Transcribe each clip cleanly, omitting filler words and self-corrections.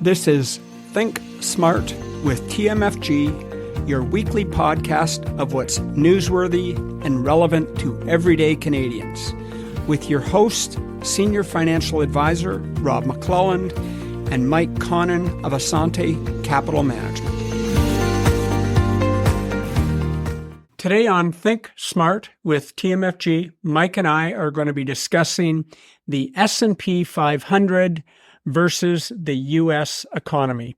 This is Think Smart with TMFG, your weekly podcast of what's newsworthy and relevant to everyday Canadians, with your host, Senior Financial Advisor Rob McClelland, and Mike Connon of Asante Capital Management. Today on Think Smart with TMFG, Mike and I are going to be discussing the S&P 500 versus the U.S. economy.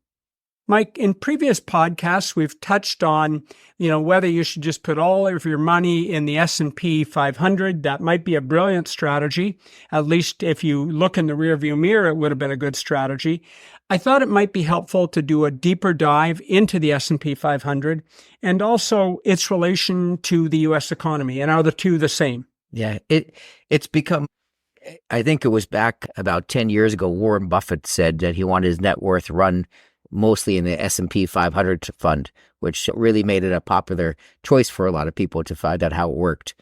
Mike, in previous podcasts, we've touched on, whether you should just put all of your money in the S&P 500. That might be a brilliant strategy. At least if you look in the rearview mirror, it would have been a good strategy. I thought it might be helpful to do a deeper dive into the S&P 500 and also its relation to the U.S. economy. And are the two the same? Yeah, it's become, I think it was back about 10 years ago, Warren Buffett said that he wanted his net worth run mostly in the S&P 500 fund, which really made it a popular choice for a lot of people to find out how it worked.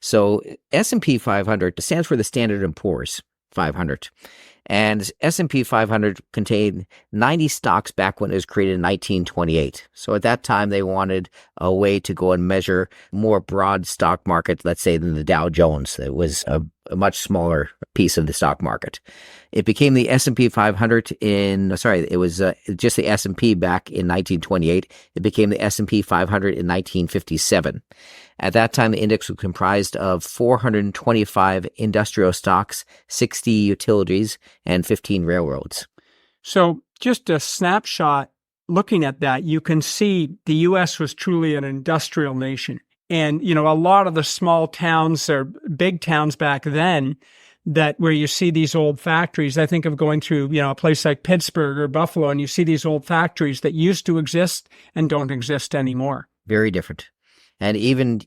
So S&P 500 stands for the Standard & Poor's 500. And S&P 500 contained 90 stocks back when it was created in 1928. So at that time, they wanted a way to go and measure more broad stock market, let's say, than the Dow Jones. It was a much smaller piece of the stock market. It became the S&P 500 it was just the S&P back in 1928. It became the S&P 500 in 1957. At that time, the index was comprised of 425 industrial stocks, 60 utilities, and 15 railroads. So just a snapshot, looking at that, you can see the U.S. was truly an industrial nation. And, a lot of the small towns or big towns back then where you see these old factories, I think of going through, a place like Pittsburgh or Buffalo, and you see these old factories that used to exist and don't exist anymore. Very different. And even,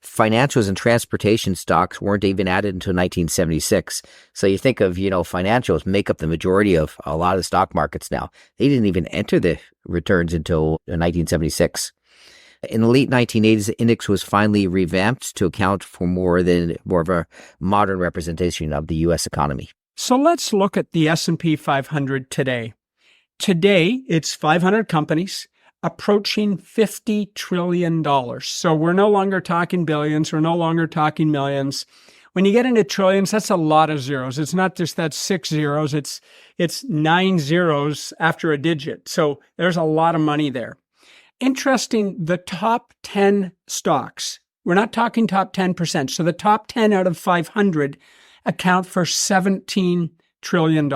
financials and transportation stocks weren't even added until 1976. So you think of, financials make up the majority of a lot of the stock markets now. They didn't even enter the returns until 1976. In the late 1980s, the index was finally revamped to account for more of a modern representation of the U.S. economy. So let's look at the S&P 500 today. Today, it's 500 companies approaching $50 trillion. So we're no longer talking billions. We're no longer talking millions. When you get into trillions, that's a lot of zeros. It's not just that 6 zeros. It's 9 zeros after a digit. So there's a lot of money there. Interesting, the top 10 stocks, we're not talking top 10%. So the top 10 out of 500 account for $17 trillion,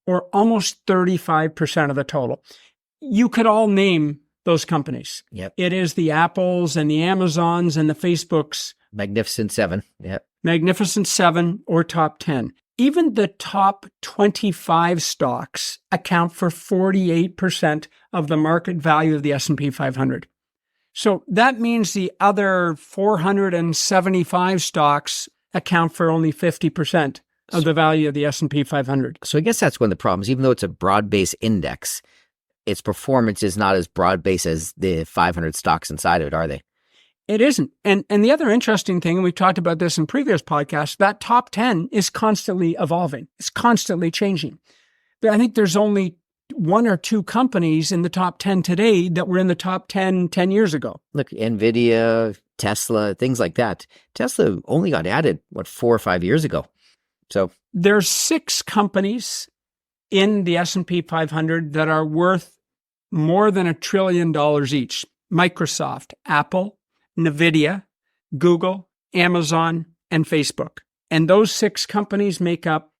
or almost 35% of the total. You could all name those companies. Yep. It is the Apples and the Amazons and the Facebooks. Magnificent Seven. Yep. Magnificent Seven or top 10. Even the top 25 stocks account for 48% of the market value of the S&P 500. So that means the other 475 stocks account for only 50% of the value of the S&P 500. So I guess that's one of the problems. Even though it's a broad-based index, its performance is not as broad-based as the 500 stocks inside of it, are they? It isn't. And the other interesting thing, and we've talked about this in previous podcasts, that top 10 is constantly evolving. It's constantly changing. I think there's only one or two companies in the top 10 today that were in the top 10 years ago. Look, NVIDIA, Tesla, things like that. Tesla only got added, 4 or 5 years ago. So there's 6 companies in the S&P 500 that are worth more than $1 trillion each. Microsoft, Apple, NVIDIA, Google, Amazon, and Facebook. And those 6 companies make up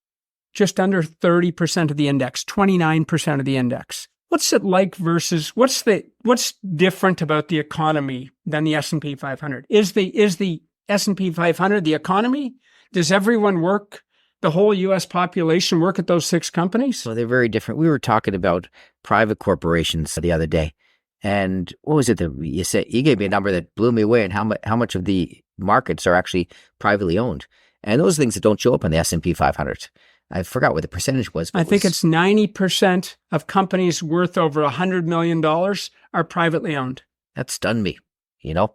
just under 30% of the index, 29% of the index. What's it like versus what's different about the economy than the S&P 500? Is the S&P 500 the economy? Does everyone work? The whole U.S. population work at those 6 companies? So they're very different. We were talking about private corporations the other day. And what was it that you said? You gave me a number that blew me away, and how much of the markets are actually privately owned. And those are things that don't show up on the S&P 500. I forgot what the percentage was. I think it's 90% of companies worth over $100 million are privately owned. That stunned me,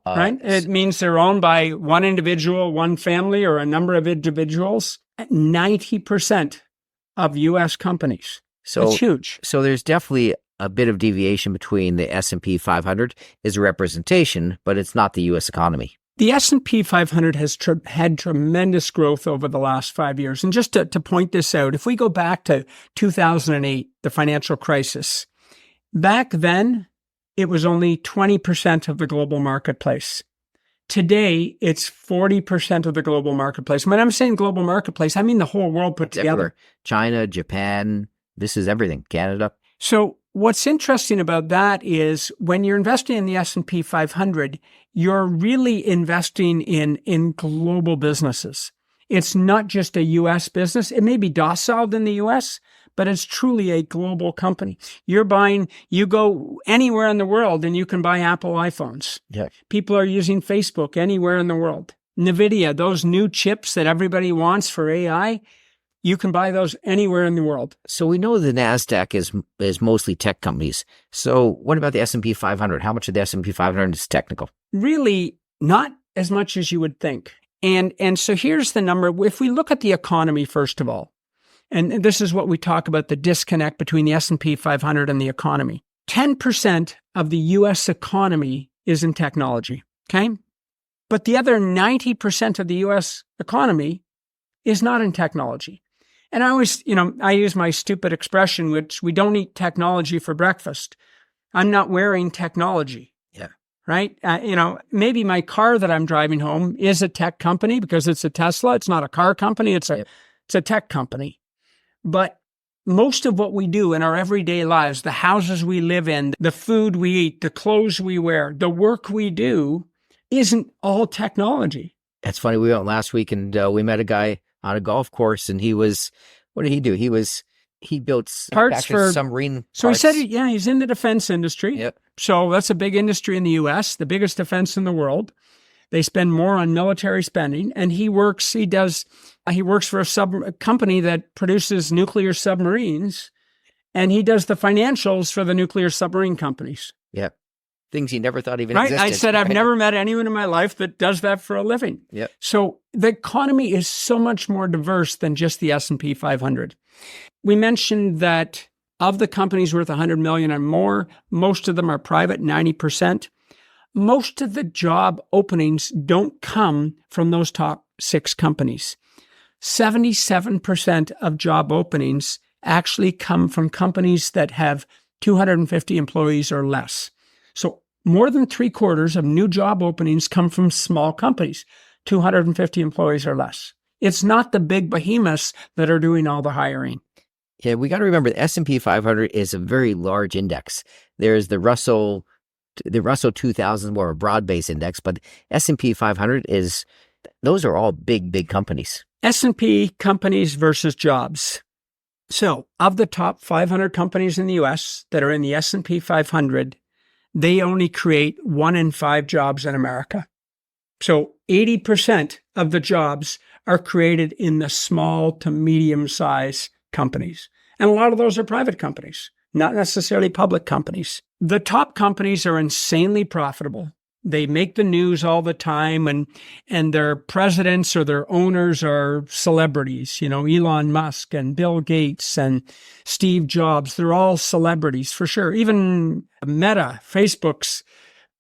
right? It means they're owned by one individual, one family, or a number of individuals. 90% of U.S. companies That's huge. So there's definitely a bit of deviation between the S&P 500 is a representation, but it's not the U.S. economy. The S&P 500 has had tremendous growth over the last 5 years. And just to point this out, if we go back to 2008, the financial crisis, back then, it was only 20% of the global marketplace. Today, it's 40% of the global marketplace. When I'm saying global marketplace, I mean the whole world put together. Everywhere. China, Japan, this is everything. Canada. So what's interesting about that is when you're investing in the S&P 500, you're really investing in global businesses. It's not just a U.S. business. It may be dociled in the U.S., but it's truly a global company. You go anywhere in the world and you can buy Apple iPhones. Yeah. People are using Facebook anywhere in the world. NVIDIA, those new chips that everybody wants for AI, you can buy those anywhere in the world. So we know the NASDAQ is mostly tech companies. So what about the S&P 500? How much of the S&P 500 is technical? Really not as much as you would think. And so here's the number. If we look at the economy, first of all, and this is what we talk about, the disconnect between the S&P 500 and the economy. 10% of the U.S. economy is in technology, okay? But the other 90% of the U.S. economy is not in technology. And I always, I use my stupid expression, which we don't eat technology for breakfast. I'm not wearing technology. Yeah. Right? Maybe my car that I'm driving home is a tech company because it's a Tesla. It's not a car company. It's a tech company. But most of what we do in our everyday lives, the houses we live in, the food we eat, the clothes we wear, the work we do, isn't all technology. That's funny. We went last week and we met a guy on a golf course, and what did he do? He built parts for submarine parts. So he said, he's in the defense industry. Yep. So that's a big industry in the U.S., the biggest defense in the world. They spend more on military spending, and he works for a company that produces nuclear submarines, and he does the financials for the nuclear submarine companies. Yeah. Things he never thought even right? existed. I said, I've never met anyone in my life that does that for a living. Yep. So the economy is so much more diverse than just the S&P 500. We mentioned that of the companies worth $100 million or more, most of them are private, 90%. Most of the job openings don't come from those top 6 companies. 77% of job openings actually come from companies that have 250 employees or less. So more than 3/4 of new job openings come from small companies, 250 employees or less. It's not the big behemoths that are doing all the hiring. Yeah, we got to remember the S&P 500 is a very large index. There's the Russell 2000, more a broad-based index, but S&P 500 those are all big companies. S&P companies versus jobs. So of the top 500 companies in the U.S. that are in the S&P 500, they only create 1 in 5 jobs in America. So 80% of the jobs are created in the small to medium-sized companies. And a lot of those are private companies, not necessarily public companies. The top companies are insanely profitable. They make the news all the time, and their presidents or their owners are celebrities. Elon Musk and Bill Gates and Steve Jobs, they're all celebrities for sure. Even Meta, Facebook's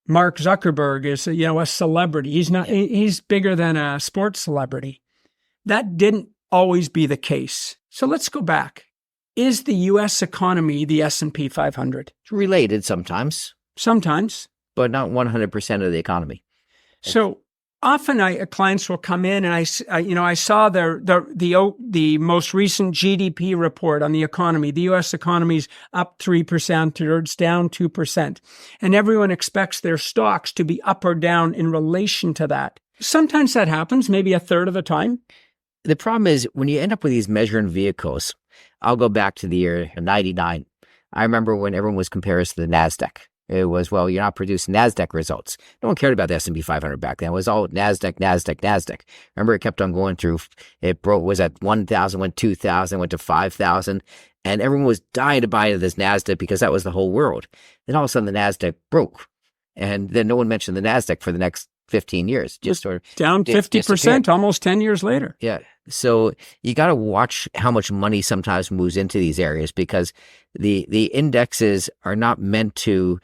Mark Zuckerberg is, a celebrity. He's bigger than a sports celebrity. That didn't always be the case. So let's go back. Is the U.S. economy the S&P 500? It's related sometimes. Sometimes. But not 100% of the economy. So often clients will come in and I saw the most recent GDP report on the economy. The U.S. economy's up 3% or it's down 2%. And everyone expects their stocks to be up or down in relation to that. Sometimes that happens, maybe a third of the time. The problem is when you end up with these measuring vehicles, I'll go back to the year 99. I remember when everyone was comparing to the NASDAQ. It was, well, you're not producing NASDAQ results. No one cared about the S&P 500 back then. It was all NASDAQ. Remember, it kept on going through. Was at 1,000, went 2,000, went to 5,000. And everyone was dying to buy into this NASDAQ because that was the whole world. Then all of a sudden the NASDAQ broke. And then no one mentioned the NASDAQ for the next 15 years, just sort of down 50%, disappeared. almost 10 years later. Yeah. So you got to watch how much money sometimes moves into these areas, because the indexes are not meant to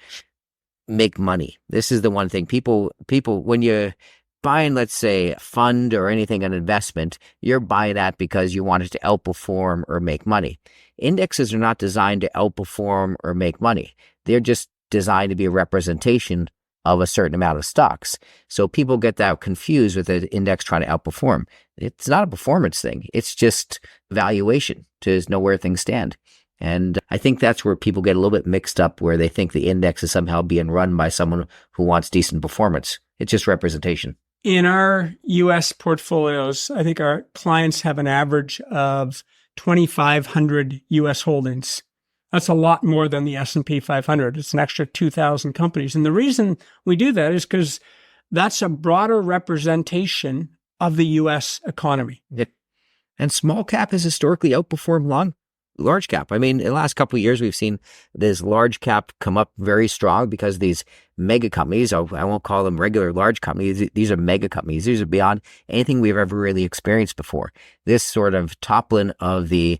make money. This is the one thing people, when you're buying, let's say, a fund or anything, an investment, you're buying that because you want it to outperform or make money. Indexes are not designed to outperform or make money. They're just designed to be a representation of a certain amount of stocks. So people get that confused with the index trying to outperform. It's not a performance thing. It's just valuation to know where things stand. And I think that's where people get a little bit mixed up, where they think the index is somehow being run by someone who wants decent performance. It's just representation. In our U.S. portfolios, I think our clients have an average of 2,500 U.S. holdings. That's a lot more than the S&P 500. It's an extra 2,000 companies. And the reason we do that is because that's a broader representation of the U.S. economy. And small cap has historically outperformed large cap. I mean, in the last couple of years, we've seen this large cap come up very strong because these mega companies, I won't call them regular large companies, these are mega companies. These are beyond anything we've ever really experienced before. This sort of toppling of the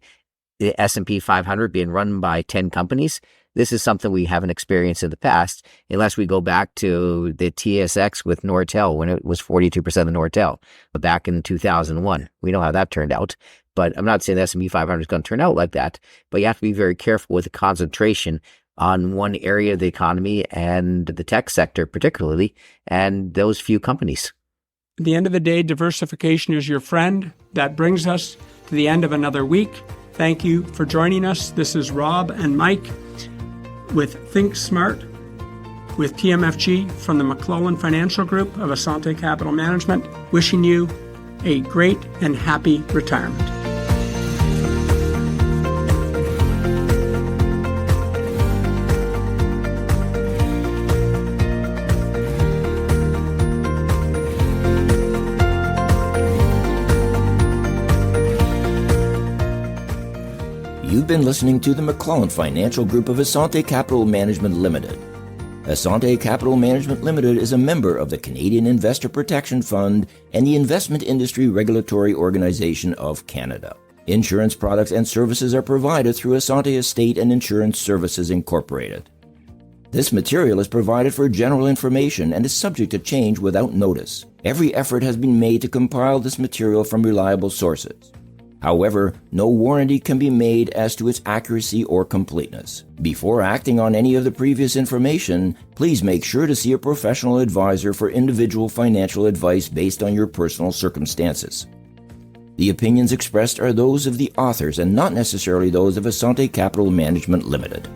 S&P 500 being run by 10 companies, this is something we haven't experienced in the past, unless we go back to the TSX with Nortel when it was 42% of Nortel back in 2001. We know how that turned out, but I'm not saying the S&P 500 is going to turn out like that, but you have to be very careful with the concentration on one area of the economy and the tech sector particularly, and those few companies. At the end of the day, diversification is your friend. That brings us to the end of another week. Thank you for joining us. This is Rob and Mike with Think Smart with TMFG from the McClelland Financial Group of Asante Capital Management, wishing you a great and happy retirement. You've been listening to the McClelland Financial Group of Asante Capital Management Limited. Asante Capital Management Limited is a member of the Canadian Investor Protection Fund and the Investment Industry Regulatory Organization of Canada. Insurance products and services are provided through Asante Estate and Insurance Services Incorporated. This material is provided for general information and is subject to change without notice. Every effort has been made to compile this material from reliable sources. However, no warranty can be made as to its accuracy or completeness. Before acting on any of the previous information, please make sure to see a professional advisor for individual financial advice based on your personal circumstances. The opinions expressed are those of the authors and not necessarily those of Asante Capital Management Limited.